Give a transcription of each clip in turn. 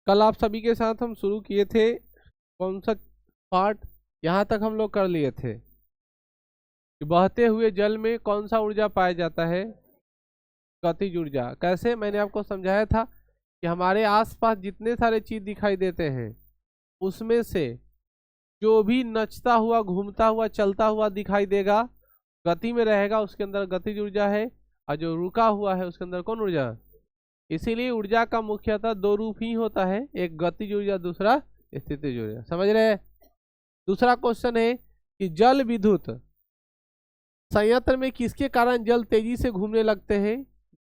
कल आप सभी के साथ हम शुरू किए थे कौन सा पार्ट, यहाँ तक हम लोग कर लिए थे कि बहते हुए जल में कौन सा ऊर्जा पाया जाता है, गतिज ऊर्जा। कैसे, मैंने आपको समझाया था कि हमारे आसपास जितने सारे चीज दिखाई देते हैं उसमें से जो भी नचता हुआ, घूमता हुआ, चलता हुआ दिखाई देगा, गति में रहेगा, उसके अंदर गतिज ऊर्जा है, और जो रुका हुआ है उसके अंदर कौन ऊर्जा। इसीलिए ऊर्जा का मुख्यतः दो रूप ही होता है, एक गतिज ऊर्जा, दूसरा स्थितिज ऊर्जा। समझ रहे हैं। दूसरा क्वेश्चन है कि जल विद्युत संयंत्र में किसके कारण जल तेजी से घूमने लगते हैं।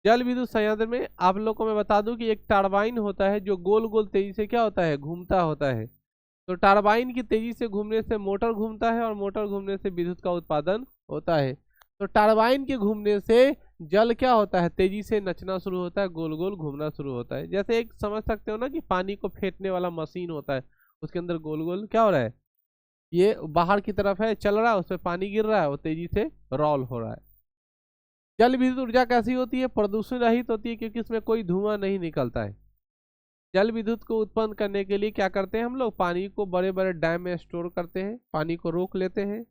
जल विद्युत संयंत्र में आप लोग को मैं बता दूं कि एक टरबाइन होता है जो गोल गोल तेजी से क्या होता है, घूमता होता है। तो टरबाइन की तेजी से घूमने से मोटर घूमता है और मोटर घूमने से विद्युत का उत्पादन होता है। तो टरबाइन के घूमने से जल क्या होता है, तेजी से नचना शुरू होता है, गोल गोल घूमना शुरू होता है। जैसे एक समझ सकते हो ना कि पानी को फेंटने वाला मशीन होता है, उसके अंदर गोल गोल क्या हो रहा है, ये बाहर की तरफ है, चल रहा है, उसमें पानी गिर रहा है, वो तेजी से रोल हो रहा है। जल विद्युत ऊर्जा कैसी होती है, प्रदूषण रहित होती है, क्योंकि इसमें कोई धुआं नहीं निकलता है। जल विद्युत को उत्पन्न करने के लिए क्या करते हैं हम लोग, पानी को बड़े बड़े डैम में स्टोर करते हैं, पानी को रोक लेते हैं,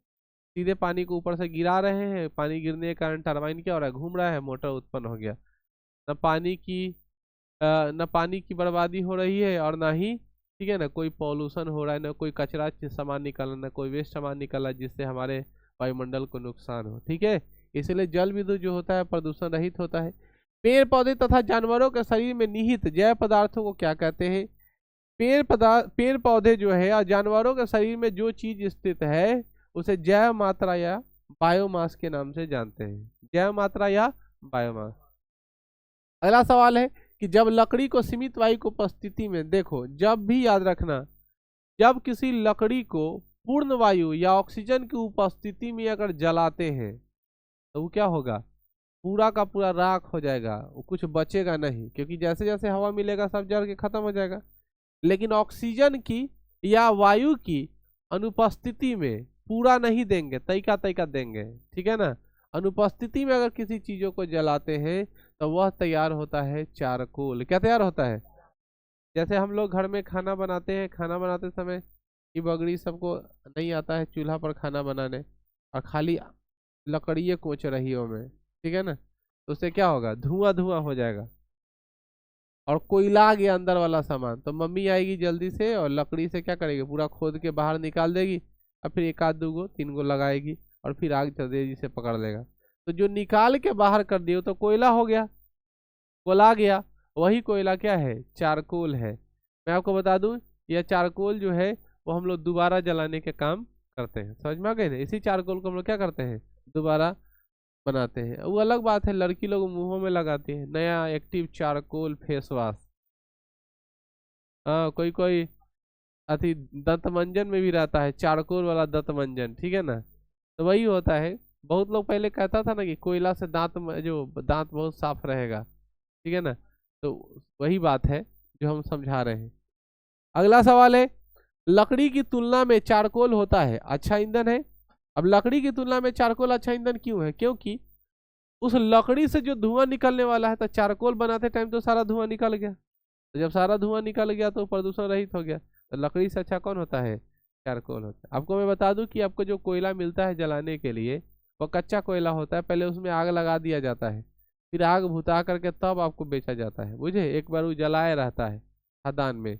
सीधे पानी को ऊपर से गिरा रहे हैं, पानी गिरने के कारण टरबाइन क्या हो रहा है, घूम रहा है, मोटर उत्पन्न हो गया। न पानी की बर्बादी हो रही है और ना ही, ठीक है ना, कोई पॉल्यूशन हो रहा है, ना कोई कचरा सामान निकला, ना कोई वेस्ट सामान निकला जिससे हमारे वायुमंडल को नुकसान हो। ठीक है, इसलिए जल विद्युत जो होता है प्रदूषण रहित होता है। पेड़ पौधे तथा जानवरों के शरीर में निहित जैव पदार्थों को क्या कहते हैं। पेड़ पौधे जो है और जानवरों के शरीर में जो चीज स्थित है उसे जैव मात्रा या बायोमास के नाम से जानते हैं, जैव मात्रा या बायोमास। अगला सवाल है कि जब लकड़ी को सीमित वायु की उपस्थिति में, देखो जब भी याद रखना, जब किसी लकड़ी को पूर्ण वायु या ऑक्सीजन की उपस्थिति में अगर जलाते हैं तो वो क्या होगा, पूरा का पूरा राख हो जाएगा, वो कुछ बचेगा नहीं, क्योंकि जैसे जैसे हवा मिलेगा सब जल के खत्म हो जाएगा। लेकिन ऑक्सीजन की या वायु की अनुपस्थिति में पूरा नहीं देंगे, तैका तैका देंगे। ठीक है ना। अनुपस्थिति में अगर किसी चीजों को जलाते हैं तो वह तैयार होता है चारकोल। क्या तैयार होता है, जैसे हम लोग घर में खाना बनाते हैं, खाना बनाते समय की बगड़ी सबको नहीं आता है चूल्हा पर खाना बनाने, और खाली लकड़ियाँ कोच रही हो में, ठीक है ना, तो उससे क्या होगा, धुआं धुआं हो जाएगा। और कोयला आ गया अंदर वाला सामान, तो मम्मी आएगी जल्दी से और लकड़ी से क्या करेगी, पूरा खोद के बाहर निकाल देगी, और फिर एक आध दो गो तीन गो लगाएगी, और फिर आग तेजी से पकड़ लेगा। तो जो निकाल के बाहर कर दिए तो कोयला हो गया, कोला गया, वही कोयला क्या है, चारकोल है। मैं आपको बता दूं, यह चारकोल जो है वो हम लोग दोबारा जलाने के काम करते हैं। समझ में आ गए ना। इसी चारकोल को हम लोग क्या करते हैं, दोबारा बनाते हैं। वो अलग बात है, लड़की लोग मुंहों में लगाती है, नया एक्टिव चारकोल फेस वॉश। हाँ, कोई कोई अति दंत मंजन में भी रहता है चारकोल वाला दंत मंजन, ठीक है ना। तो वही होता है। बहुत लोग पहले कहता था ना कि कोयला से जो दांत बहुत साफ रहेगा, ठीक है ना। तो वही बात है जो हम समझा रहे हैं। अगला सवाल है, लकड़ी की तुलना में चारकोल होता है अच्छा ईंधन है। अब लकड़ी की तुलना में चारकोल अच्छा ईंधन क्यों है, क्योंकि उस लकड़ी से जो धुआं निकलने वाला है, तो चारकोल बनाते टाइम तो सारा धुआं निकल गया, तो जब सारा धुआं निकल गया तो प्रदूषण रहित हो गया। तो लकड़ी से अच्छा कौन होता है, चारकोल होता है। आपको मैं बता दूं कि आपको जो कोयला मिलता है जलाने के लिए वो कच्चा कोयला होता है, पहले उसमें आग लगा दिया जाता है, फिर आग भुता करके तब आपको बेचा जाता है, बुझे। एक बार वो जलाया रहता है खदान में,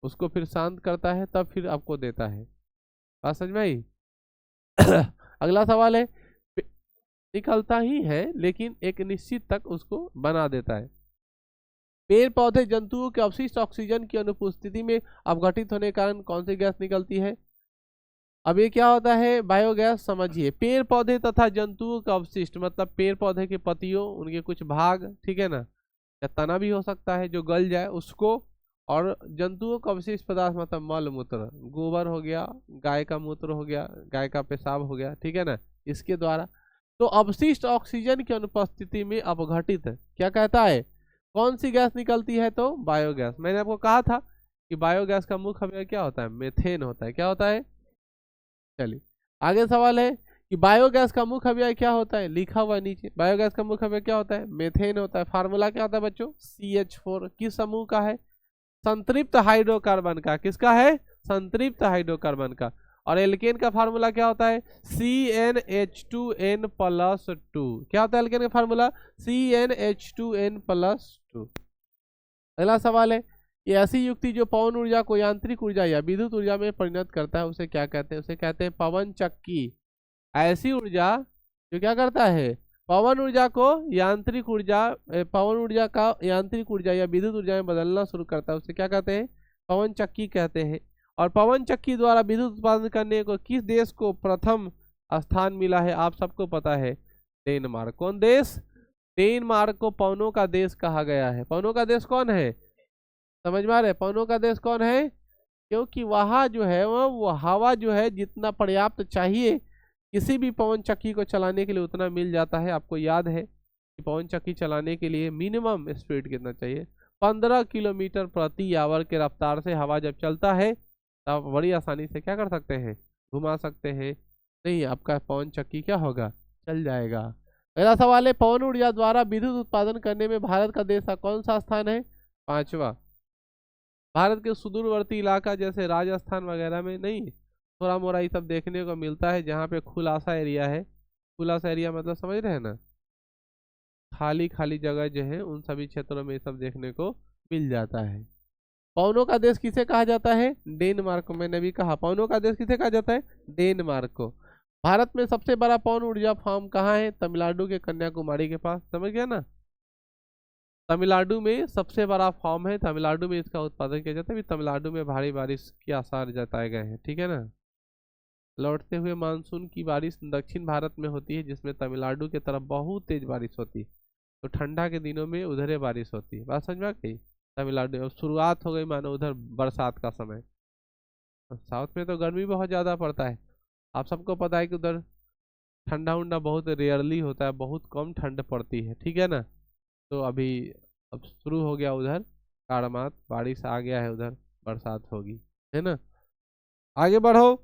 उसको फिर शांत करता है, तब फिर आपको देता है। बात समझ में आई। अगला सवाल है, निकलता ही है लेकिन एक निश्चित तक उसको बना देता है। पेड़ पौधे जंतुओं के अवशिष्ट ऑक्सीजन की अनुपस्थिति में अपघटित होने के कारण कौन सी गैस निकलती है। अब ये क्या होता है, बायोगैस। समझिए, पेड़ पौधे तथा जंतुओं का अवशिष्ट मतलब पेड़ पौधे के पत्तियों, उनके कुछ भाग, ठीक है ना, या तना भी हो सकता है जो गल जाए उसको, और जंतुओं का अवशिष्ट पदार्थ मतलब मल मूत्र, गोबर हो गया, गाय का मूत्र हो गया, गाय का पेशाब हो गया, ठीक है ना, इसके द्वारा। तो अवशिष्ट ऑक्सीजन की अनुपस्थिति में अपघटित क्या कहता है, कौन सी गैस निकलती है, तो बायोगैस। मैंने आपको कहा था कि बायोगैस का मुख्य अवयव क्या होता है, मेथेन होता है। क्या होता है, चलिए आगे सवाल है कि बायोगैस का मुख्य अवयव क्या होता है, लिखा हुआ नीचे। बायोगैस का मुख्य अवयव क्या होता है, मेथेन होता है। फार्मूला क्या होता है बच्चों, CH4। किस समूह का है, संतृप्त हाइड्रोकार्बन का। किसका है? संतृप्त हाइड्रोकार्बन का। और एल्केन का फार्मूला क्या होता है? CnH2n+2। क्या होता है एल्केन का फार्मूला? CnH2n+2। अगला सवाल है, ये ऐसी युक्ति जो पवन ऊर्जा को यांत्रिक ऊर्जा या विद्युत ऊर्जा में परिणत करता है, उसे क्या कहते हैं? उसे कहते हैं पवन चक्की। ऐसी ऊर्जा जो क्या करता है? पवन ऊर्जा को यांत्रिक ऊर्जा, पवन ऊर्जा का यांत्रिक ऊर्जा या विद्युत ऊर्जा में बदलना शुरू करता है, उसे क्या कहते हैं? पवन चक्की कहते हैं। और पवन चक्की द्वारा विद्युत उत्पादन करने को किस देश को प्रथम स्थान मिला है? आप सबको पता है, डेनमार्क। कौन देश? डेनमार्क को पवनों का देश कहा गया है। पवनों का देश कौन है? समझ में आ रहा है? पवनों का देश कौन है? क्योंकि वहां जो है वो हवा जो है जितना पर्याप्त चाहिए किसी भी पवन चक्की को चलाने के लिए उतना मिल जाता है। आपको याद है कि पवन चक्की चलाने के लिए मिनिमम स्पीड कितना चाहिए? 15 किलोमीटर प्रति आवर के रफ्तार से हवा जब चलता है तब बड़ी आसानी से क्या कर सकते हैं? घुमा सकते हैं। नहीं, आपका पवन चक्की क्या होगा? चल जाएगा। अगला सवाल है, पवन ऊर्जा द्वारा विद्युत उत्पादन करने में भारत का देश का कौन सा स्थान है? 5वां। भारत के सुदूरवर्ती इलाका जैसे राजस्थान वगैरह में नहीं, थोड़ा मोड़ा ये सब देखने को मिलता है जहाँ पे खुलासा एरिया है। खुलासा एरिया मतलब समझ रहे हैं ना? खाली खाली जगह जो है उन सभी क्षेत्रों में ये सब देखने को मिल जाता है। पवनों का देश किसे कहा जाता है? डेनमार्क। मैंने भी कहा पवनों का देश किसे कहा जाता है? डेनमार्क को। भारत में सबसे बड़ा पवन ऊर्जा फार्म कहाँ है? तमिलनाडु के कन्याकुमारी के पास। समझ गया ना? तमिलनाडु में सबसे बड़ा फार्म है, तमिलनाडु में इसका उत्पादन किया जाता है। तमिलनाडु में भारी बारिश के आसार जताए गए हैं। ठीक है ना? लौटते हुए मानसून की बारिश दक्षिण भारत में होती है, जिसमें तमिलनाडु की तरफ बहुत तेज बारिश होती है। तो ठंडा के दिनों में उधर बारिश होती है। बात समझ में आ गई? तमिलनाडु और शुरुआत हो गई मानो उधर बरसात का समय। साउथ में तो गर्मी बहुत ज़्यादा पड़ता है। आप सबको पता है कि उधर ठंडा उंडा बहुत रेयरली होता है, बहुत कम ठंड पड़ती है। ठीक है ना? तो अभी अब शुरू हो गया उधर काड़मात, बारिश आ गया है, उधर बरसात होगी, है ना? आगे बढ़ो।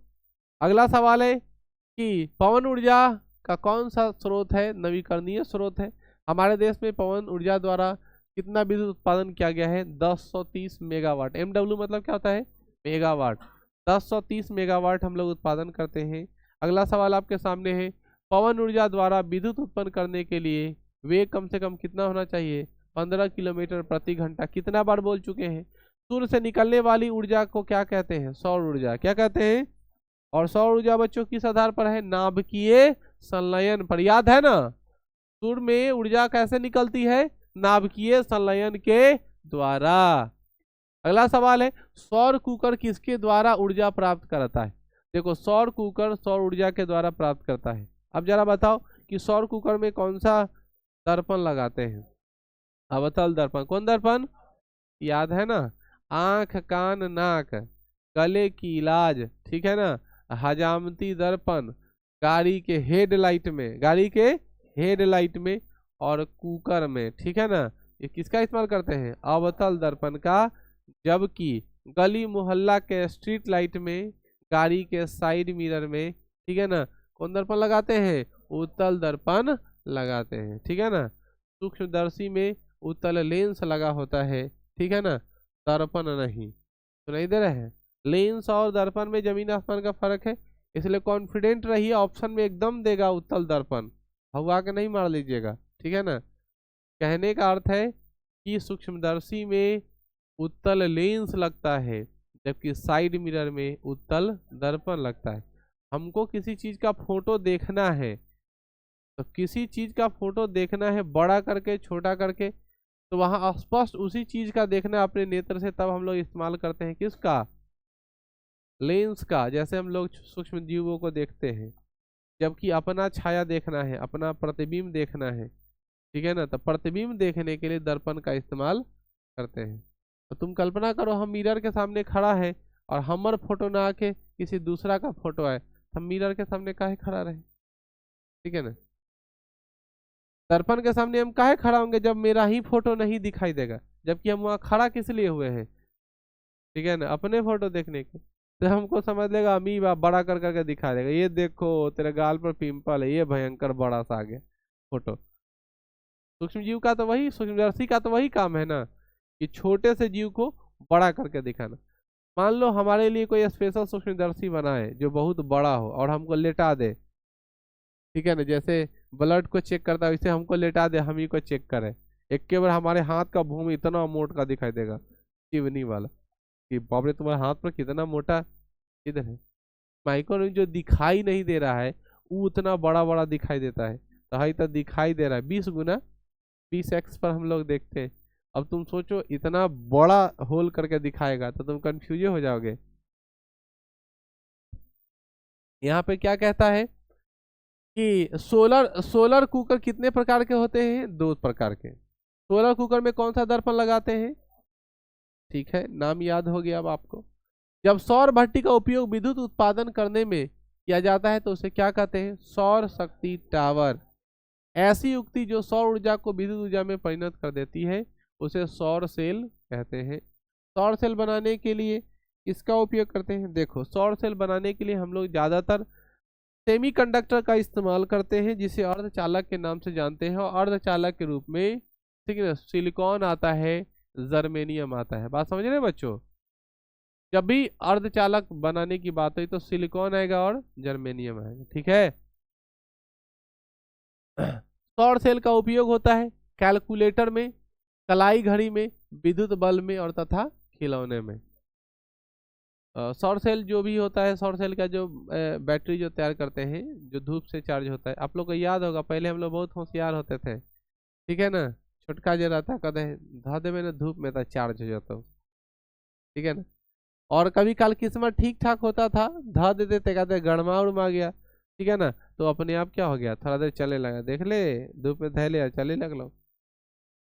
अगला सवाल है कि पवन ऊर्जा का कौन सा स्रोत है? नवीकरणीय स्रोत है। हमारे देश में पवन ऊर्जा द्वारा कितना विद्युत उत्पादन किया गया है? 1030 मेगावाट। MW मतलब क्या होता है? मेगावाट। 1030 मेगावाट हम लोग उत्पादन करते हैं। अगला सवाल आपके सामने है, पवन ऊर्जा द्वारा विद्युत उत्पन्न करने के लिए वेग कम से कम कितना होना चाहिए? 15 किलोमीटर प्रति घंटा। कितना बार बोल चुके हैं? सूर्य से निकलने वाली ऊर्जा को क्या कहते हैं? सौर ऊर्जा। क्या कहते हैं? और सौर ऊर्जा बच्चों किस आधार पर है? नाभिकीय संलयन पर। याद है ना? सूर्य में ऊर्जा कैसे निकलती है? नाभिकीय संलयन के द्वारा। अगला सवाल है, सौर कुकर किसके द्वारा ऊर्जा प्राप्त करता है? देखो, सौर कुकर सौर ऊर्जा के द्वारा प्राप्त करता है। अब जरा बताओ कि सौर कुकर में कौन सा दर्पण लगाते हैं? अवतल दर्पण। कौन दर्पण? याद है ना? आंख, कान, नाक, गले की इलाज, ठीक है ना? हजामती दर्पण गाड़ी के हेडलाइट में, गाड़ी के हेडलाइट में और कुकर में। ठीक है ना? ये किसका इस्तेमाल करते हैं? अवतल दर्पण का। जबकि गली मोहल्ला के स्ट्रीट लाइट में, गाड़ी के साइड मिरर में, ठीक है ना, कौन दर्पण लगाते हैं? उत्तल दर्पण लगाते हैं। ठीक है ना? सूक्ष्मदर्शी में उत्तल लेंस लगा होता है। ठीक है ना? दर्पण नहीं। तो नहीं दे रहे हैं? लेंस और दर्पण में जमीन आसमान का फर्क है, इसलिए कॉन्फिडेंट रहिए, ऑप्शन में एकदम देगा उत्तल दर्पण। हवा के नहीं मार लीजिएगा। ठीक है ना? कहने का अर्थ है कि सूक्ष्मदर्शी में उत्तल लेंस लगता है, जबकि साइड मिरर में उत्तल दर्पण लगता है। हमको किसी चीज का फोटो देखना है, तो किसी चीज का फोटो देखना है बड़ा करके छोटा करके, तो वहां स्पष्ट उसी चीज का देखना है अपने नेत्र से, तब हम लोग इस्तेमाल करते हैं किसका? लेंस का। जैसे हम लोग सूक्ष्म जीवों को देखते हैं, जबकि अपना छाया देखना है, अपना प्रतिबिंब देखना है, ठीक है ना, तो प्रतिबिंब देखने के लिए दर्पण का इस्तेमाल करते हैं। तो तुम कल्पना करो हम मिरर के सामने खड़ा है और हमार फोटो ना आके किसी दूसरा का फोटो आए, हम मिरर के सामने काहे खड़ा रहे? ठीक है ना? दर्पण के सामने हम काहे खड़ा होंगे जब मेरा ही फोटो नहीं दिखाई देगा, जबकि हम वहाँ खड़ा किस लिए हुए हैं? ठीक है ना? अपने फोटो देखने के। तो हमको समझ लेगा अमीबा, बड़ा कर करके दिखा देगा, ये देखो तेरे गाल पर पिंपल है, ये भयंकर बड़ा सा आ गया फोटो। सूक्ष्म जीव का तो वही, सूक्ष्मदर्शी का तो वही काम है ना, कि छोटे से जीव को बड़ा करके दिखाना। मान लो हमारे लिए कोई स्पेशल सूक्ष्मदर्शी बना है जो बहुत बड़ा हो और हमको लेटा दे, ठीक है ना, जैसे ब्लड को चेक करता है वैसे हमको लेटा दे, हम ही को चेक करे, एक के बार हमारे हाथ का भूमि इतना मोट का दिखाई देगा, चिवनी वाला, कि बाप रे तुम्हारे हाथ पर कितना मोटा, इधर है। माइक्रो जो दिखाई नहीं दे रहा है वो उतना बड़ा बड़ा दिखाई देता है, तो हाई तो दिखाई दे रहा है 20 गुना, 20x पर हम लोग देखते हैं। अब तुम सोचो इतना बड़ा होल करके दिखाएगा तो तुम कंफ्यूज हो जाओगे। यहाँ पे क्या कहता है कि सोलर सोलर कुकर कितने प्रकार के होते हैं? 2 प्रकार के। सोलर कुकर में कौन सा दर्पण लगाते हैं? ठीक है, नाम याद हो गया अब आपको। जब सौर भट्टी का उपयोग विद्युत उत्पादन करने में किया जाता है तो उसे क्या कहते हैं? सौर शक्ति टावर। ऐसी युक्ति जो सौर ऊर्जा को विद्युत ऊर्जा में परिणत कर देती है उसे सौर सेल कहते हैं। सौर सेल बनाने के लिए इसका उपयोग करते हैं। देखो, सौर सेल बनाने के लिए हम लोग ज्यादातर सेमीकंडक्टर का इस्तेमाल करते हैं जिसे अर्धचालक के नाम से जानते हैं, और अर्धचालक के रूप में, ठीक है ना, सिलिकॉन आता है, जर्मेनियम आता है। बात समझ रहे हैं बच्चों? जब भी अर्धचालक बनाने की बात हुई तो सिलिकॉन आएगा और जर्मेनियम आएगा, ठीक है। सौर सेल का उपयोग होता है कैलकुलेटर में, कलाई घड़ी में, विद्युत बल्ब में और तथा खिलौने में। सौर सेल जो भी होता है, सौर सेल का जो बैटरी जो तैयार करते हैं जो धूप से चार्ज होता है, आप लोग को याद होगा पहले हम लोग बहुत होशियार होते थे, ठीक है ना, छोटका जो रहता कहते धा देवे ना धूप में तो चार्ज हो जाता, ठीक है ना। और कभी काल किस्मत ठीक ठाक होता था, धा देते थे, कहते गड़मा उड़मा गया, ठीक है ना, तो अपने आप क्या हो गया, थोड़ा देर चले लगा, देख ले धूप में धै ले चले लग लो।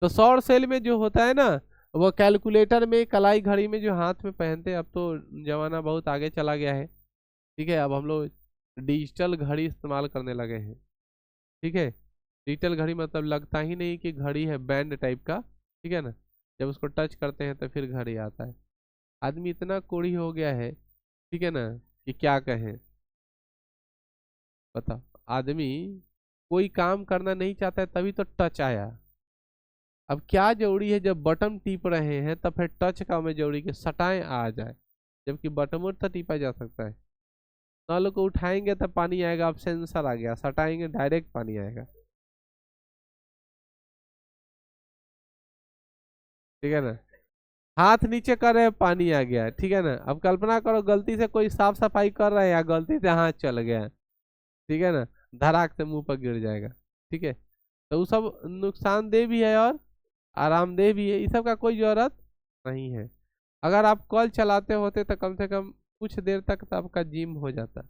तो सौर सेल में जो होता है ना, वो कैलकुलेटर में, कलाई घड़ी में जो हाथ में पहनते हैं, अब तो जमाना बहुत आगे चला गया है, ठीक है, अब हम लोग डिजिटल घड़ी इस्तेमाल करने लगे हैं, ठीक है। डिजिटल घड़ी मतलब लगता ही नहीं कि घड़ी है, बैंड टाइप का, ठीक है ना, जब उसको टच करते हैं तो फिर घड़ी आता है। आदमी इतना कोढ़ी हो गया है, ठीक है ना, कि क्या कहें। बता, आदमी कोई काम करना नहीं चाहता है तभी तो टच आया। अब क्या जरूरी है, जब बटन टिप रहे हैं तब फिर टच का में जरूरी कि सटाएं आ जाए, जबकि बटन तो टिपा जा सकता है। नल को उठाएंगे तब पानी आएगा, अब सेंसर आ गया, सटाएंगे डायरेक्ट पानी आएगा, ठीक है ना। हाथ नीचे कर रहे हैं पानी आ गया, ठीक है ना। अब कल्पना करो गलती से कोई साफ सफाई कर रहा है या गलती से हाथ चल गया, ठीक है ना, धड़ाक से मुंह पर गिर जाएगा, ठीक है। तो वो सब नुकसानदेह भी है और आरामदेह भी है, इस सब का कोई जरूरत नहीं है। अगर आप कल चलाते होते तो कम से कम कुछ देर तक तो आपका जिम हो जाता।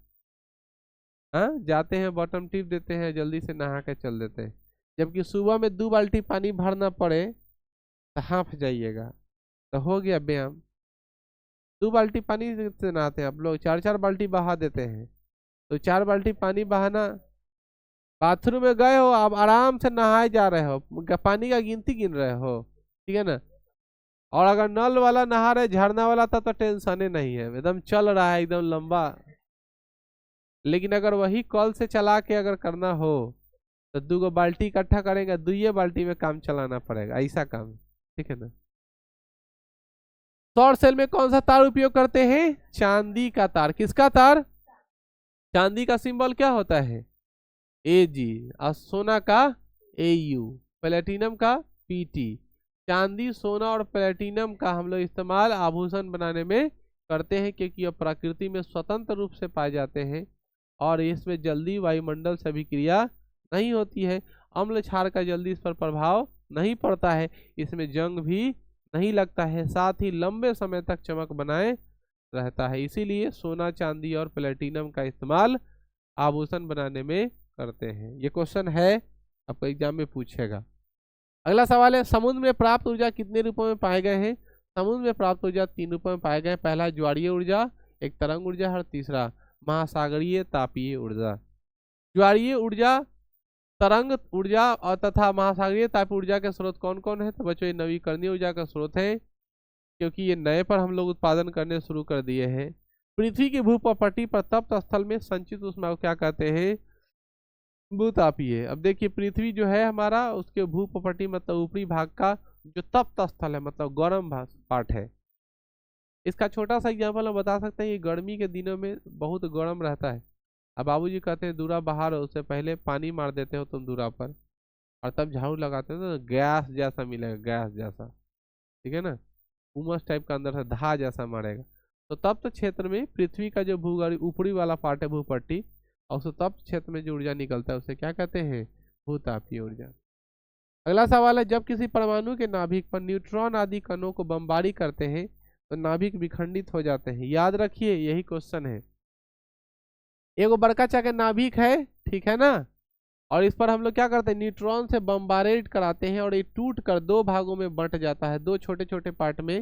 हाँ, जाते हैं बटन टिप देते हैं, जल्दी से नहा के चल देते हैं, जबकि सुबह में 2 बाल्टी पानी भरना पड़े तो हाफ जाइएगा, तो हो गया व्यायाम। 2 बाल्टी पानी से नहाते हैं आप लोग, 4-4 बाल्टी बहा देते हैं, तो 4 बाल्टी पानी बहाना, बाथरूम में गए हो आप आराम से नहाए जा रहे हो, पानी का गिनती गिन रहे हो, ठीक है ना। और अगर नल वाला नहा रहे, झरना वाला था तो टेंशन ही नहीं है, एकदम चल रहा है एकदम लंबा। लेकिन अगर वही कल से चला के अगर करना हो तो 2 बाल्टी इकट्ठा करेंगे, 2 बाल्टी में काम चलाना पड़ेगा, ऐसा काम, ठीक है ना। सौर सेल में कौन सा तार उपयोग करते हैं? चांदी का तार। किसका तार? चांदी का सिंबल क्या होता है? AG। और सोना का AU, प्लेटिनम का PT। चांदी, सोना और प्लेटिनम का हम लोग इस्तेमाल आभूषण बनाने में करते हैं क्योंकि यह प्रकृति में स्वतंत्र रूप से पाए जाते हैं और इसमें जल्दी वायुमंडल से अभिक्रिया नहीं होती है, अम्ल क्षार का जल्दी इस पर प्रभाव नहीं पड़ता है, इसमें जंग भी नहीं लगता है, साथ ही लंबे समय तक चमक बनाए रहता है। इसीलिए सोना, चांदी और प्लेटिनम का इस्तेमाल आभूषण बनाने में करते हैं। ये क्वेश्चन है, आपको एग्जाम में पूछेगा। अगला सवाल है, समुद्र में प्राप्त ऊर्जा कितने रूपों में पाए गए हैं? समुद्र में प्राप्त ऊर्जा 3 रूपों में पाए गए हैं। पहला ज्वारीय ऊर्जा, एक तरंग ऊर्जा और तीसरा महासागरीय तापीय ऊर्जा। ज्वारीय ऊर्जा, तरंग ऊर्जा और तथा महासागरीय तापीय ऊर्जा के स्रोत कौन कौन है? तो बच्चों ये नवीकरणीय ऊर्जा का स्रोत है, क्योंकि ये नए पर हम लोग उत्पादन करने शुरू कर दिए हैं। पृथ्वी की भूपटटी पर तप्त स्थल में संचित ऊष्मा को क्या कहते हैं? भूतापीय। अब देखिए पृथ्वी जो है हमारा, उसके भूपटटी मतलब ऊपरी भाग का जो तप्त स्थल है मतलब गर्म पार्ट है, इसका छोटा सा एग्जाम्पल हम बता सकते हैं कि गर्मी के दिनों में बहुत गर्म रहता है। अब बाबूजी कहते हैं दूरा बाहर हो, उससे पहले पानी मार देते हो तुम दूरा पर, और तब झाड़ू लगाते हो तो गैस जैसा मिलेगा, गैस जैसा, ठीक है ना, उमस टाइप का अंदर से धा जैसा मारेगा। तो तप्त क्षेत्र में पृथ्वी का जो भूगर्भ ऊपरी वाला पार्ट है भूपट्टी, और उस तप्त क्षेत्र में जो ऊर्जा निकलता है उसे क्या कहते हैं, भूतापीय ऊर्जा। अगला सवाल है, जब किसी परमाणु के नाभिक पर न्यूट्रॉन आदि कणों को बमबारी करते हैं तो नाभिक विखंडित हो जाते हैं। याद रखिए यही क्वेश्चन है। एगो बड़का चाके नाभिक है, ठीक है ना, और इस पर हम लोग क्या करते हैं, न्यूट्रॉन से बमबारेट कराते हैं और ये टूट कर दो भागों में बंट जाता है, दो छोटे छोटे पार्ट में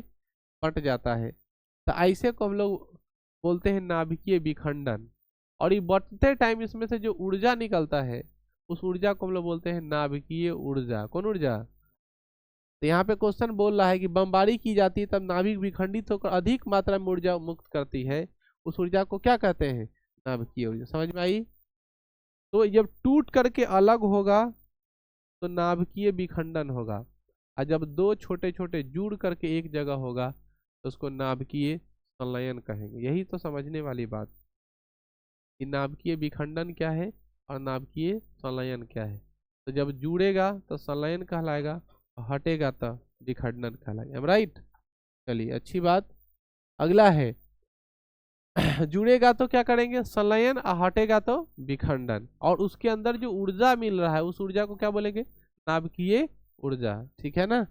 बंट जाता है। तो ऐसे को हम लोग बोलते हैं नाभिकीय विखंडन। और ये बंटते टाइम इसमें से जो ऊर्जा निकलता है उस ऊर्जा को हम लोग बोलते हैं नाभिकीय ऊर्जा। कौन ऊर्जा? तो यहाँ पे क्वेश्चन बोल रहा है कि बमबारी की जाती है तब नाभिक विखंडित होकर अधिक मात्रा में ऊर्जा मुक्त करती है, उस ऊर्जा को क्या कहते हैं, नाभिकीय ऊर्जा। समझ में आई? तो जब टूट करके अलग होगा तो नाभिकीय विखंडन होगा, और जब दो छोटे छोटे जुड़ करके एक जगह होगा तो उसको नाभिकीय संलयन कहेंगे। यही तो समझने वाली बात कि नाभिकीय विखंडन क्या है और नाभिकीय संलयन क्या है। तो जब जुड़ेगा तो संलयन कहलाएगा, हटेगा तो विखंडन कहलाएगा। राइट, चलिए अच्छी बात। अगला है जुड़ेगा तो क्या करेंगे, संलयन, और हटेगा तो विखंडन। और उसके अंदर जो ऊर्जा मिल रहा है उस ऊर्जा को क्या बोलेंगे, नाभिकीय ऊर्जा। ठीक है ना।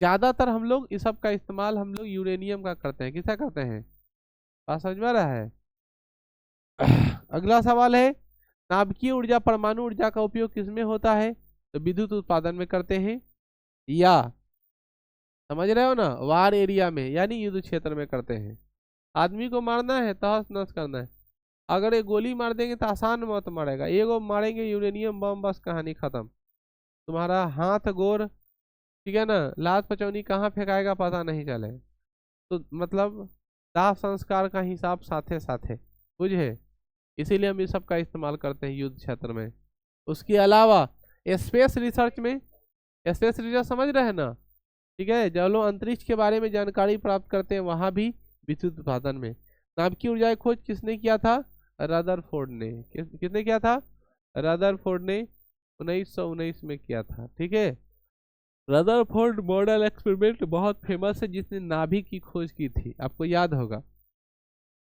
ज्यादातर हम लोग इस सब का इस्तेमाल हम लोग यूरेनियम का करते हैं। किसका करते हैं, बात समझ में आ रहा है? अगला सवाल है, नाभिकीय ऊर्जा परमाणु ऊर्जा का उपयोग किसमें होता है, तो विद्युत उत्पादन में करते हैं, या समझ रहे हो ना, वार एरिया में यानी युद्ध क्षेत्र में करते हैं। आदमी को मारना है, तहस नहस करना है, अगर ये गोली मार देंगे तो आसान मौत मारेगा, एगो मारेंगे यूरेनियम बम, बस कहानी खत्म। तुम्हारा हाथ गोर, ठीक है ना, लात पचौनी कहाँ फेंकाएगा पता नहीं चले। तो मतलब दाह संस्कार का हिसाब साथे साथे, बुझे, इसीलिए हम इस सब का इस्तेमाल करते हैं युद्ध क्षेत्र में। उसके अलावा स्पेस रिसर्च में, स्पेस रिसर्च समझ रहे हैं ना, ठीक है, जब लोग अंतरिक्ष के बारे में जानकारी प्राप्त करते हैं वहां भी विद्युत उत्पादन में। नाभिकीय ऊर्जा की खोज किसने किया था, रदरफोर्ड ने। किसने किया था, रदरफोर्ड ने 1919 में किया था। ठीक है, रदरफोर्ड मॉडल एक्सपेरिमेंट बहुत फेमस है, जिसने नाभिक की खोज की थी, आपको याद होगा।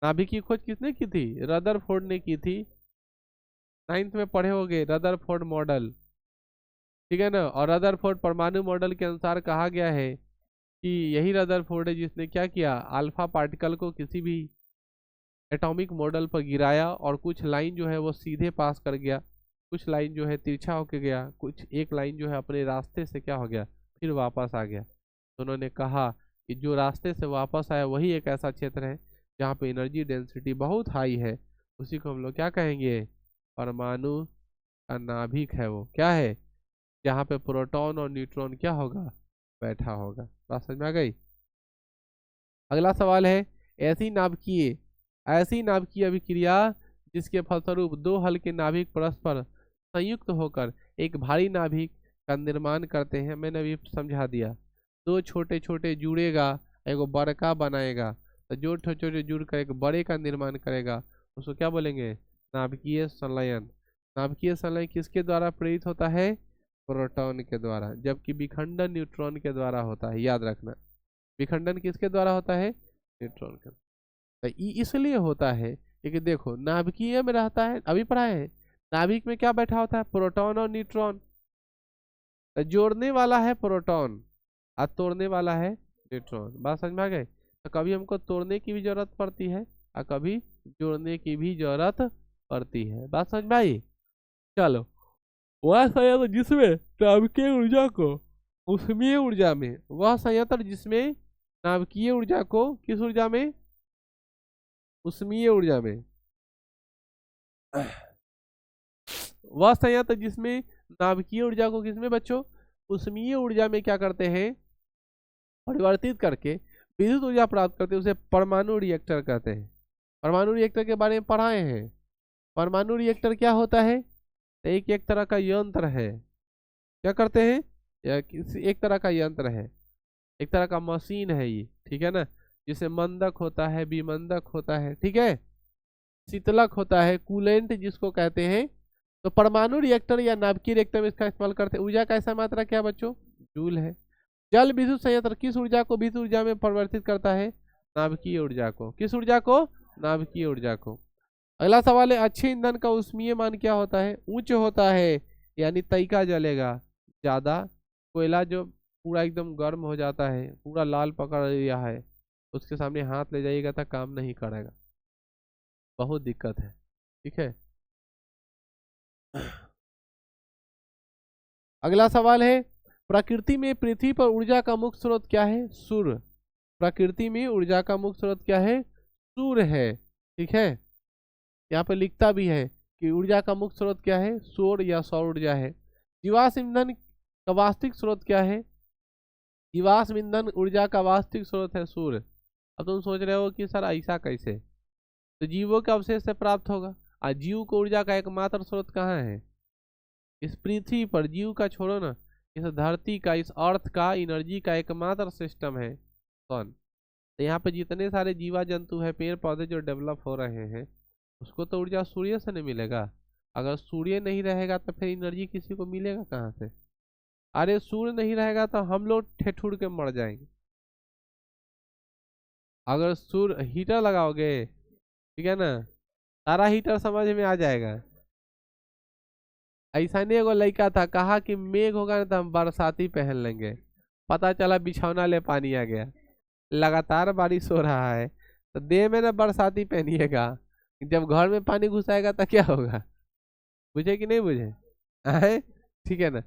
नाभिक की खोज किसने की थी, रदरफोर्ड ने की थी। 9th में पढ़े होंगे रदरफोर्ड मॉडल, ठीक है ना। और रदरफोर्ड परमाणु मॉडल के अनुसार कहा गया है कि यही रदरफोर्ड है जिसने क्या किया, अल्फा पार्टिकल को किसी भी एटॉमिक मॉडल पर गिराया, और कुछ लाइन जो है वो सीधे पास कर गया, कुछ लाइन जो है तिरछा होके गया, कुछ एक लाइन जो है अपने रास्ते से क्या हो गया, फिर वापस आ गया। तो उन्होंने कहा कि जो रास्ते से वापस आया वही एक ऐसा क्षेत्र है जहाँ पे एनर्जी डेंसिटी बहुत हाई है, उसी को हम लोग क्या कहेंगे, परमाणु का नाभिक है वो, क्या है, जहाँ पे प्रोटॉन और न्यूट्रॉन क्या होगा, बैठा होगा। बात समझ में आ गई? अगला सवाल है, ऐसी नाभिकीय अभिक्रिया जिसके फलस्वरूप दो हल्के नाभिक परस्पर संयुक्त होकर एक भारी नाभिक का निर्माण करते हैं। मैंने अभी समझा दिया, दो छोटे छोटे जुड़ेगा एगो बड़का बनाएगा, तो जो छोटे छोटे जुड़ कर एक बड़े का निर्माण करेगा उसको क्या बोलेंगे, नाभिकीय संलयन। नाभिकीय संलयन किसके द्वारा प्रेरित होता है, प्रोटॉन के द्वारा, जबकि विखंडन न्यूट्रॉन के द्वारा होता है। याद रखना, विखंडन किसके द्वारा होता है, न्यूट्रॉन के। तो इसलिए होता है क्योंकि देखो नाभिकीय में रहता है, अभी पढ़ाए हैं, नाभिक में क्या बैठा होता है, प्रोटॉन और न्यूट्रॉन। तो जोड़ने वाला है प्रोटॉन और तोड़ने वाला है न्यूट्रॉन। बात समझ में आ गए? तो कभी हमको तोड़ने की भी जरूरत पड़ती है और कभी जोड़ने की भी जरूरत पड़ती है। बात समझ में आई? चलो, वह संयंत्र जिसमें नाभिकीय ऊर्जा को ऊष्मीय ऊर्जा में, वह संयंत्र जिसमें नाभिकीय ऊर्जा को किस ऊर्जा में, ऊष्मीय ऊर्जा में, वह संयंत्र जिसमें नाभिकीय ऊर्जा को किसमें बच्चों, ऊष्मीय ऊर्जा में क्या करते हैं, परिवर्तित करके विद्युत ऊर्जा प्राप्त करते हैं, उसे परमाणु रिएक्टर कहते हैं। परमाणु रिएक्टर के बारे में पढ़ाए हैं। परमाणु रिएक्टर क्या होता है, एक तरह का यंत्र है, क्या करते हैं, एक तरह का यंत्र है, एक तरह का मशीन है ये, ठीक है ना, जिसे मंदक होता है, विमंदक होता है, ठीक है, शीतलक होता है, कूलेंट जिसको कहते हैं। तो परमाणु रिएक्टर या नाभिकीय रिएक्टर में इसका इस्तेमाल करते हैं। ऊर्जा का ऐसा मात्रा क्या बच्चों? जूल है। जल विद्युत संयंत्र किस ऊर्जा को विद्युत ऊर्जा में परिवर्तित करता है? नाभिकीय ऊर्जा को। किस ऊर्जा को? नाभिकीय ऊर्जा को। अगला सवाल है, अच्छे ईंधन का ऊष्मीय मान क्या होता है? उच्च होता है, यानी तैका जलेगा ज्यादा। कोयला जो पूरा एकदम गर्म हो जाता है, पूरा लाल पकड़ लिया है, उसके सामने हाथ ले जाइएगा तो काम नहीं करेगा, बहुत दिक्कत है, ठीक है। अगला सवाल है, प्रकृति में पृथ्वी पर ऊर्जा का मुख्य स्रोत क्या है? सूर्य। प्रकृति में ऊर्जा का मुख्य स्रोत क्या है? सूर्य है, ठीक है। यहाँ पे लिखता भी है कि ऊर्जा का मुख्य स्रोत क्या है? सौर या सौर ऊर्जा है। जीवाश्म ईंधन का वास्तविक स्रोत क्या है? जीवाश्म ईंधन ऊर्जा का वास्तविक स्रोत है सूर्य। अब तुम सोच रहे हो कि सर ऐसा कैसे? तो जीवों के अवशेष से प्राप्त होगा। और जीव को ऊर्जा का एकमात्र स्रोत कहाँ है? इस पृथ्वी पर। जीव का छोड़ो ना, इस धरती का, इस अर्थ का एनर्जी का एकमात्र सिस्टम है सन। तो यहाँ पे जितने सारे जीवा जंतु है, पेड़ पौधे जो डेवलप हो रहे हैं, उसको तो ऊर्जा सूर्य से नहीं मिलेगा। अगर सूर्य नहीं रहेगा तो फिर एनर्जी किसी को मिलेगा कहाँ से? अरे सूर्य नहीं रहेगा तो हम लोग ठेठुर के मर जाएंगे। अगर सूर्य हीटर लगाओगे, ठीक है ना, सारा हीटर समझ में आ जाएगा। ऐसा नहीं, एगो लड़का था, कहा कि मेघ होगा ना तो हम बरसाती पहन लेंगे। पता चला बिछौना ले पानी आ गया। लगातार बारिश हो रहा है तो देह में ना बरसाती पहनिएगा, जब घर में पानी घुसाएगा तो क्या होगा? बुझे कि नहीं बुझे? है, ठीक है ना।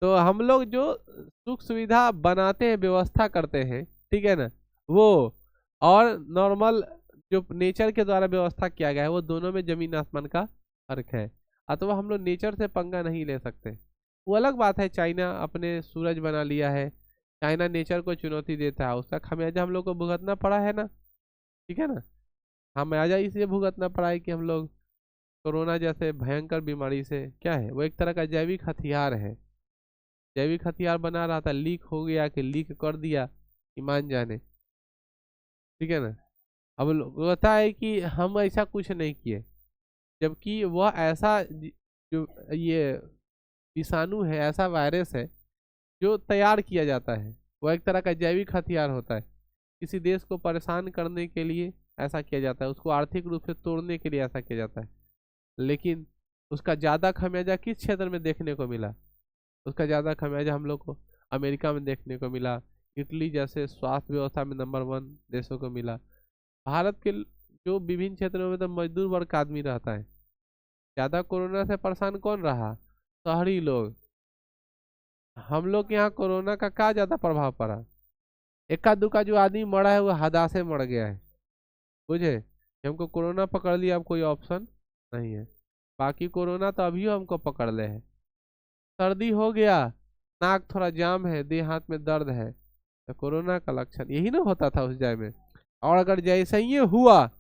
तो हम लोग जो सुख सुविधा बनाते हैं, व्यवस्था करते हैं, ठीक है ना, वो और नॉर्मल जो नेचर के द्वारा व्यवस्था किया गया है, वो दोनों में जमीन आसमान का फर्क है। अथवा हम लोग नेचर से पंगा नहीं ले सकते। वो अलग बात है, चाइना अपने सूरज बना लिया है, चाइना नेचर को चुनौती देता है, उसका खामियाजा हम लोग को भुगतना पड़ा है ना, ठीक है ना। खामियाजा इसलिए भुगतना पड़ा है कि हम लोग कोरोना जैसे भयंकर बीमारी से, क्या है, वो एक तरह का जैविक हथियार है, जैविक हथियार बना रहा था, लीक हो गया कि लीक कर दिया, ईमान जाने, ठीक है ना। अब होता है कि हम ऐसा कुछ नहीं किए, जबकि वह ऐसा जो ये विषाणु है, ऐसा वायरस है जो तैयार किया जाता है, वह एक तरह का जैविक हथियार होता है। किसी देश को परेशान करने के लिए ऐसा किया जाता है, उसको आर्थिक रूप से तोड़ने के लिए ऐसा किया जाता है। लेकिन उसका ज़्यादा खामियाजा किस क्षेत्र में देखने को मिला? उसका ज़्यादा खामियाजा हम लोग को अमेरिका में देखने को मिला, इटली जैसे स्वास्थ्य व्यवस्था में नंबर 1 देशों को मिला। भारत के जो विभिन्न क्षेत्रों में तो मजदूर वर्ग का आदमी रहता है। ज़्यादा कोरोना से परेशान कौन रहा? शहरी लोग। हम लोग के यहाँ कोरोना का क्या ज़्यादा प्रभाव पड़ा? इक्का दुक्का जो आदमी मरा है वो हदा से मर गया है, बुझे। हमको कोरोना पकड़ लिया, अब कोई ऑप्शन नहीं है। बाकी कोरोना तो अभी हमको पकड़ ले है। सर्दी हो गया, नाक थोड़ा जाम है, देह हाथ में दर्द है, तो कोरोना का लक्षण यही ना होता था उस जय में। और अगर जैसे ही ये हुआ,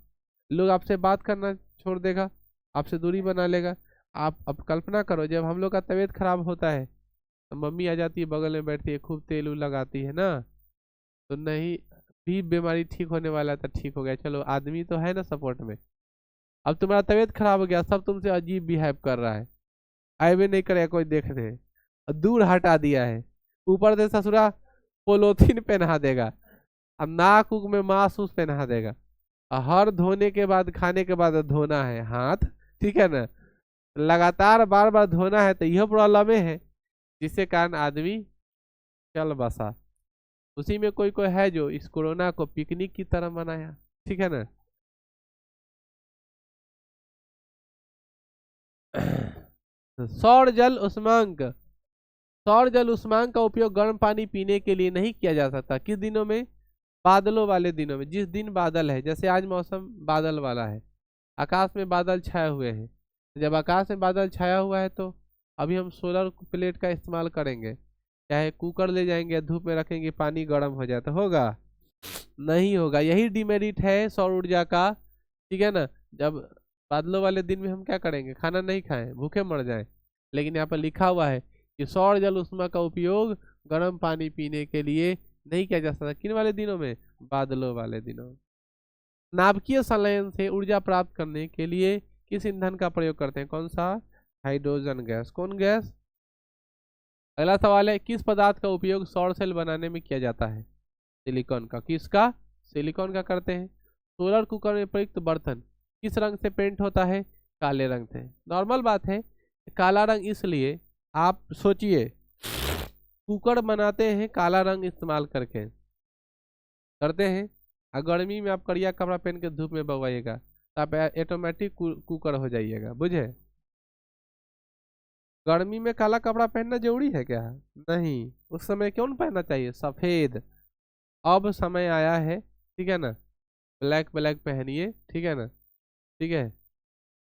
लोग आपसे बात करना छोड़ देगा, आपसे दूरी बना लेगा। आप अब कल्पना करो, जब हम लोग का तबीयत खराब होता है तो मम्मी आ जाती है, बगल में बैठती है, खूब तेल उल लगाती है ना, तो नहीं भी बीमारी ठीक होने वाला है तो ठीक हो गया, चलो आदमी तो है ना सपोर्ट में। अब तुम्हारा तबीयत खराब हो गया, सब तुमसे अजीब बिहेव कर रहा है, आए भी नहीं करेगा कोई देखने, और दूर हटा दिया है, ऊपर से ससुरा पोलोथीन पहना देगा, अब नाक उक में मांस उस पहना देगा, और हर धोने के बाद, खाने के बाद धोना है हाथ, ठीक है ना, लगातार बार बार धोना है, तो यह प्रॉब्लम है जिसके कारण आदमी चल बसा। उसी में कोई कोई है जो इस कोरोना को पिकनिक की तरह मनाया, ठीक है ना। सौर जल उष्मांक। सौर जल उष्मांक का उपयोग गर्म पानी पीने के लिए नहीं किया जा सकता। किस दिनों में? बादलों वाले दिनों में। जिस दिन बादल है, जैसे आज मौसम बादल वाला है, आकाश में बादल छाए हुए हैं, जब आकाश में बादल छाया हुआ है तो अभी हम सोलर प्लेट का इस्तेमाल करेंगे, चाहे कुकर ले जाएंगे, धूप में रखेंगे, पानी गर्म हो जाए तो होगा? नहीं होगा। यही डिमेरिट है सौर ऊर्जा का, ठीक है ना। जब बादलों वाले दिन में हम क्या करेंगे? खाना नहीं खाएं, भूखे मर जाएं। लेकिन यहाँ पर लिखा हुआ है कि सौर जल उष्मा का उपयोग गर्म पानी पीने के लिए नहीं किया जा सकता। किन वाले दिनों में? बादलों वाले दिनों। नाभिकीय संलयन से ऊर्जा प्राप्त करने के लिए किस ईंधन का प्रयोग करते हैं? कौन सा? Hydrogen gas. कौन गैस? अगला सवाल है, किस पदार्थ का उपयोग सौर सेल बनाने में किया जाता है? सिलिकॉन का। किसका? सिलिकॉन का करते हैं। सोलर कुकर में प्रयुक्त बर्तन किस रंग से पेंट होता है? काले रंग से। नॉर्मल बात है, काला रंग इसलिए, आप सोचिए कुकर बनाते हैं काला रंग इस्तेमाल करके, करते हैं। और गर्मी में आप करिया कपड़ा पहन के धूप में बगवाइएगा तो आप ऑटोमेटिक कुकर हो जाइएगा, बुझे? गर्मी में काला कपड़ा पहनना जरूरी है क्या? नहीं, उस समय क्यों नहीं पहनना चाहिए? सफेद। अब समय आया है, ठीक है ना, ब्लैक ब्लैक पहनिए, ठीक है ना, ठीक है।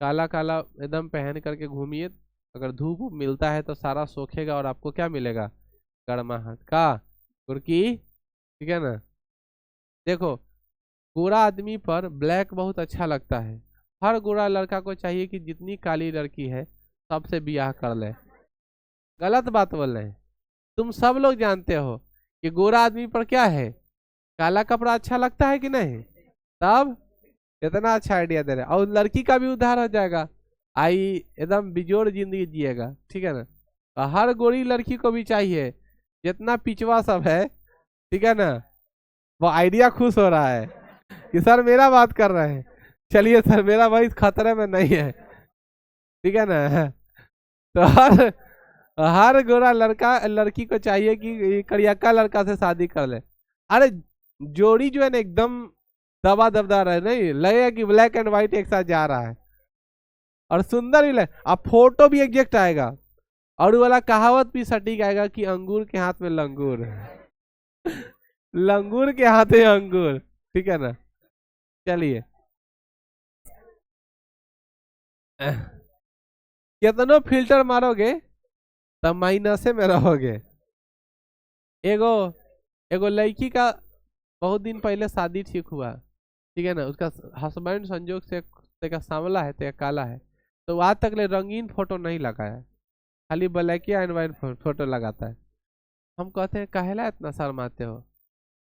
काला काला एकदम पहन करके घूमिए, अगर धूप मिलता है तो सारा सोखेगा और आपको क्या मिलेगा? गर्माहट का कुर्की, ठीक है ना। देखो, गोरा आदमी पर ब्लैक बहुत अच्छा लगता है। हर गोरा लड़का को चाहिए कि जितनी काली लड़की है सबसे ब्याह कर ले। गलत बात बोल रहे हैं। तुम सब लोग जानते हो कि गोरा आदमी पर क्या है, काला कपड़ा अच्छा लगता है कि नहीं? तब इतना अच्छा आइडिया दे रहे हैं। और लड़की का भी उद्धार हो जाएगा, आई एकदम बिजोड़ जिंदगी जिएगा, ठीक है ना। और हर गोरी लड़की को भी चाहिए, जितना पिछवा सब है, ठीक है ना। वो आइडिया खुश हो रहा है कि सर मेरा बात कर रहे हैं। चलिए सर, मेरा भाई खतरे में नहीं है, ठीक है ना। तो हर गोरा लड़का लड़की को चाहिए कि करियक्का लड़का से शादी कर ले। अरे जोड़ी जो है ना एकदम दबा दबदार है, नहीं लगेगा कि ब्लैक एंड व्हाइट एक साथ जा रहा है, और सुंदर भी लगे, अब फोटो भी एग्जैक्ट आएगा, और वो वाला कहावत भी सटीक आएगा कि अंगूर के हाथ में लंगूर लंगूर के हाथ में अंगूर, ठीक है ना। चलिए, कितनो फिल्टर मारोगे तब माइनसे में रहोगे। एगो एगो लड़की का बहुत दिन पहले शादी ठीक हुआ, ठीक है ना। उसका हस्बैंड संजोग से तेका सांवला है, तेका काला है, तो आज तक ले रंगीन फोटो नहीं लगाया, खाली ब्लैक एंड व्हाइट फोटो लगाता है। हम कहते हैं काहेला इतना शर्माते हो?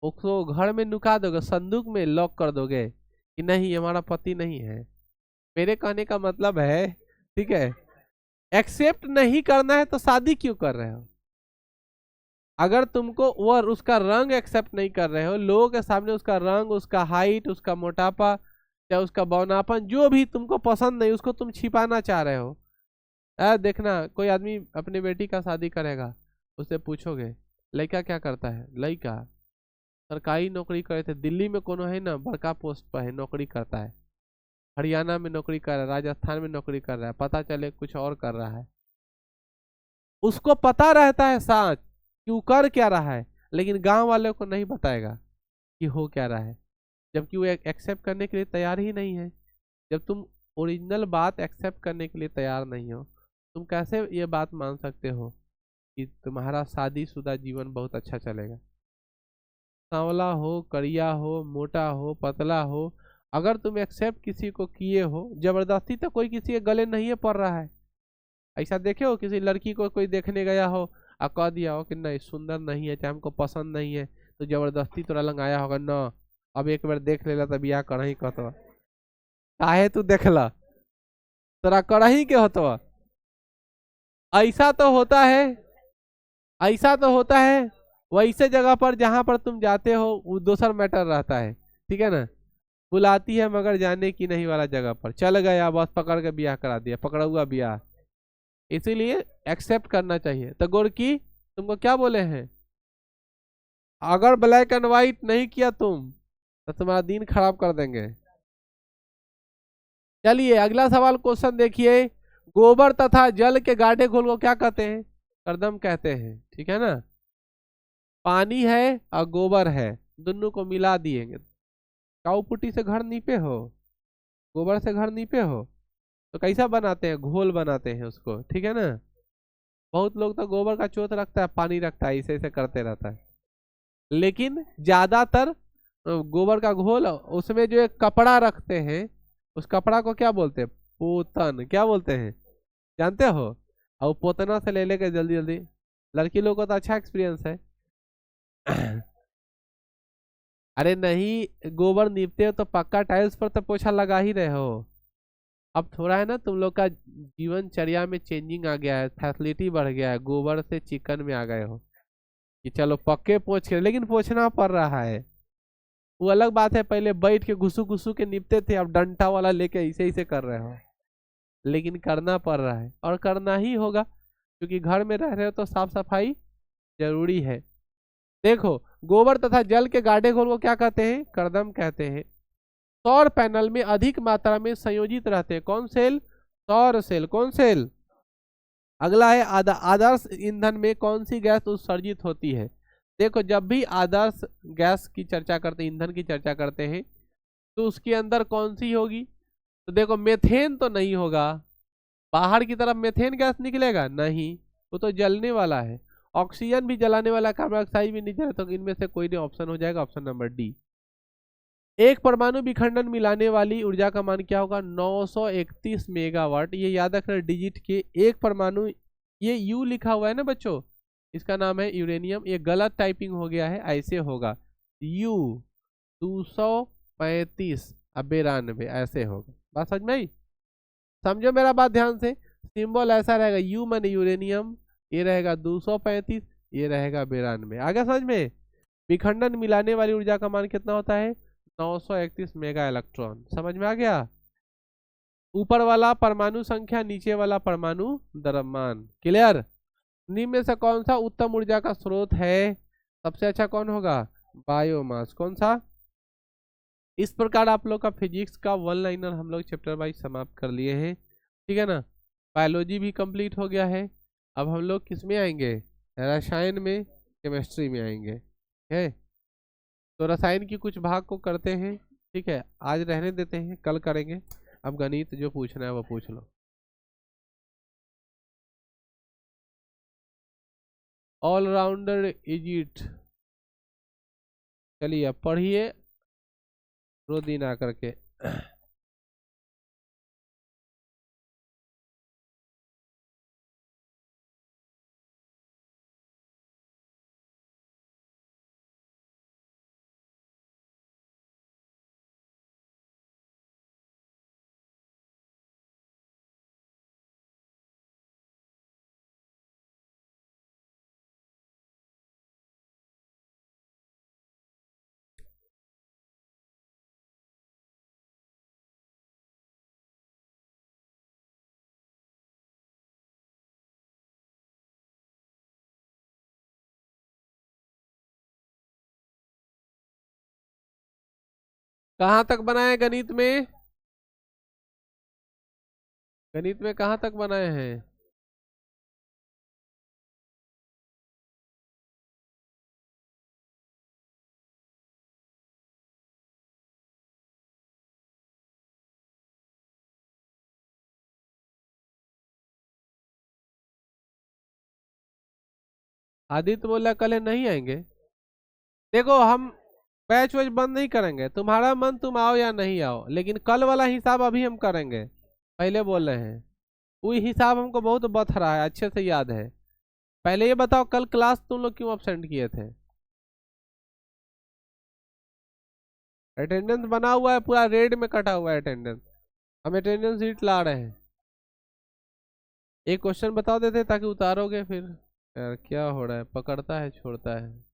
उसको घर में नुका दोगे, संदूक में लॉक कर दोगे कि नहीं हमारा पति नहीं है। मेरे कहने का मतलब है, ठीक है, एक्सेप्ट नहीं करना है तो शादी क्यों कर रहे हो? अगर तुमको वो उसका रंग एक्सेप्ट नहीं कर रहे हो, लोगों के सामने उसका रंग, उसका हाइट, उसका मोटापा या उसका बौनापन जो भी तुमको पसंद नहीं, उसको तुम छिपाना चाह रहे हो। देखना, कोई आदमी अपनी बेटी का शादी करेगा, उससे पूछोगे लड़का क्या करता है? लड़का सरकारी नौकरी करे थे, दिल्ली में कोनो है ना बड़का पोस्ट पर है, नौकरी करता है, हरियाणा में नौकरी कर रहा है, राजस्थान में नौकरी कर रहा है, पता चले कुछ और कर रहा है। उसको पता रहता है सच कि वो कर क्या रहा है, लेकिन गांव वाले को नहीं बताएगा कि हो क्या रहा है, जबकि वो एक्सेप्ट करने के लिए तैयार ही नहीं है। जब तुम ओरिजिनल बात एक्सेप्ट करने के लिए तैयार नहीं हो, तुम कैसे ये बात मान सकते हो कि तुम्हारा शादीशुदा जीवन बहुत अच्छा चलेगा? सांवला हो, करिया हो, मोटा हो, पतला हो, अगर तुम एक्सेप्ट किसी को किए हो, जबरदस्ती तो कोई किसी के गले नहीं पड़ रहा है। ऐसा देखे हो किसी लड़की को कोई देखने गया हो और कह दिया हो कि नहीं सुंदर नहीं है, चाहे हमको पसंद नहीं है, तो जबरदस्ती तोरा लंग आया होगा ना, अब एक बार देख लेला तब बियाह कर ही कहतो, काहे तू देखला, तोरा कर ही के होतो? ऐसा तो होता है, ऐसा तो होता है वैसे जगह पर जहां पर तुम जाते हो वो दूसर मैटर रहता है, ठीक है ना। बुलाती है मगर जाने की नहीं वाला जगह पर चल गया, बस पकड़ के ब्याह करा दिया, पकड़ा हुआ ब्याह। इसीलिए एक्सेप्ट करना चाहिए। तो गोरकी तुमको क्या बोले हैं, अगर ब्लैक एंड व्हाइट नहीं किया तुम तो तुम्हारा दिन खराब कर देंगे। चलिए अगला सवाल क्वेश्चन देखिए, गोबर तथा जल के गाढ़े घोल को क्या कहते हैं? करदम कहते हैं, ठीक है ना। पानी है और गोबर है, दोनों को मिला दिएंगे। काऊ पुट्टी से घर नीपे हो, गोबर से घर नीपे हो, तो कैसा बनाते हैं? घोल बनाते हैं उसको, ठीक है ना। बहुत लोग तो गोबर का चोट रखता है, पानी रखता है, ऐसे ऐसे करते रहता है, लेकिन ज्यादातर गोबर का घोल, उसमें जो एक कपड़ा रखते हैं, उस कपड़ा को क्या बोलते हैं? पोतन। क्या बोलते हैं जानते हो? और पोतना से ले लेके जल्दी जल्दी, लड़की लोग को तो अच्छा एक्सपीरियंस है अरे नहीं, गोबर नीपते हो तो पक्का टाइल्स पर तो पोछा लगा ही रहे हो। अब थोड़ा है ना तुम लोग का जीवनचर्या में चेंजिंग आ गया है, फैसिलिटी बढ़ गया है, गोबर से चिकन में आ गए हो कि चलो पक्के पोछ के, लेकिन पोछना पड़ रहा है। वो अलग बात है, पहले बैठ के घुसू घुसू के निपते थे, अब डंडा वाला लेके ऐसे ऐसे कर रहे हो। लेकिन करना पड़ रहा है और करना ही होगा, क्योंकि घर में रह रहे हो तो साफ सफाई जरूरी है। देखो, गोबर तथा जल के गाढ़े घोल को क्या कहते हैं? करदम कहते हैं। सौर पैनल में अधिक मात्रा में संयोजित रहते हैं कौन सेल? सौर सेल। कौन सेल? अगला है आदर्श ईंधन में कौन सी गैस उत्सर्जित होती है? देखो, जब भी आदर्श गैस की चर्चा करते हैं, ईंधन की चर्चा करते हैं, तो उसके अंदर कौन सी होगी? तो देखो, मेथेन तो नहीं होगा। बाहर की तरफ मेथेन गैस निकलेगा नहीं, वो तो जलने वाला है। ऑक्सीजन भी जलाने वाला, कार्बन डाइऑक्साइड भी नहीं जला, तो इनमें से कोई नहीं, ऑप्शन हो जाएगा ऑप्शन नंबर डी। एक परमाणु विखंडन मिलाने वाली ऊर्जा का मान क्या होगा? 931 मेगावाट। ये याद रखना डिजिट के, एक परमाणु, ये यू लिखा हुआ है ना बच्चों, इसका नाम है यूरेनियम। ये गलत टाइपिंग हो गया है, ऐसे होगा यू 235 अब 92 ऐसे होगा। बात समझ में आई? समझो मेरा बात ध्यान से, सिंबल ऐसा रहेगा, यू माने यूरेनियम, ये रहेगा 235, ये रहेगा 92। आगे समझ में? विखंडन मिलाने वाली ऊर्जा का मान कितना होता है? 931 मेगा इलेक्ट्रॉन। समझ में आ गया? ऊपर वाला परमाणु संख्या, नीचे वाला परमाणु द्रव्यमान। क्लियर? निम्न में से कौन सा उत्तम ऊर्जा का स्रोत है? सबसे अच्छा कौन होगा? बायोमास। कौन सा? इस प्रकार आप लोग का फिजिक्स का वन लाइनर हम लोग चैप्टर वाइज समाप्त कर लिए हैं। ठीक है ना? बायोलॉजी भी कंप्लीट हो गया है। अब हम लोग किस में आएंगे? रसायन में, केमिस्ट्री में आएंगे। है, तो रसायन की कुछ भाग को करते हैं। ठीक है, आज रहने देते हैं, कल करेंगे। अब गणित जो पूछना है वो पूछ लो। Allrounder is it. चलिए अब पढ़िए रो दिन आकर के। कहाँ तक बनाए गणित में? गणित में कहाँ तक बनाए हैं? आदित्य बोला कल नहीं आएंगे। देखो, हम बैच वैच बंद नहीं करेंगे, तुम्हारा मन तुम आओ या नहीं आओ, लेकिन कल वाला हिसाब अभी हम करेंगे। पहले बोल रहे हैं, वो हिसाब हमको बहुत बथ रहा है, अच्छे से याद है। पहले ये बताओ, कल क्लास तुम लोग क्यों अपसेंट किए थे? अटेंडेंस बना हुआ है, पूरा रेड में कटा हुआ है अटेंडेंस। हम अटेंडेंस शीट ला रहे हैं। एक क्वेश्चन बता देते ताकि उतारोगे फिर। यार क्या हो रहा है, पकड़ता है छोड़ता है।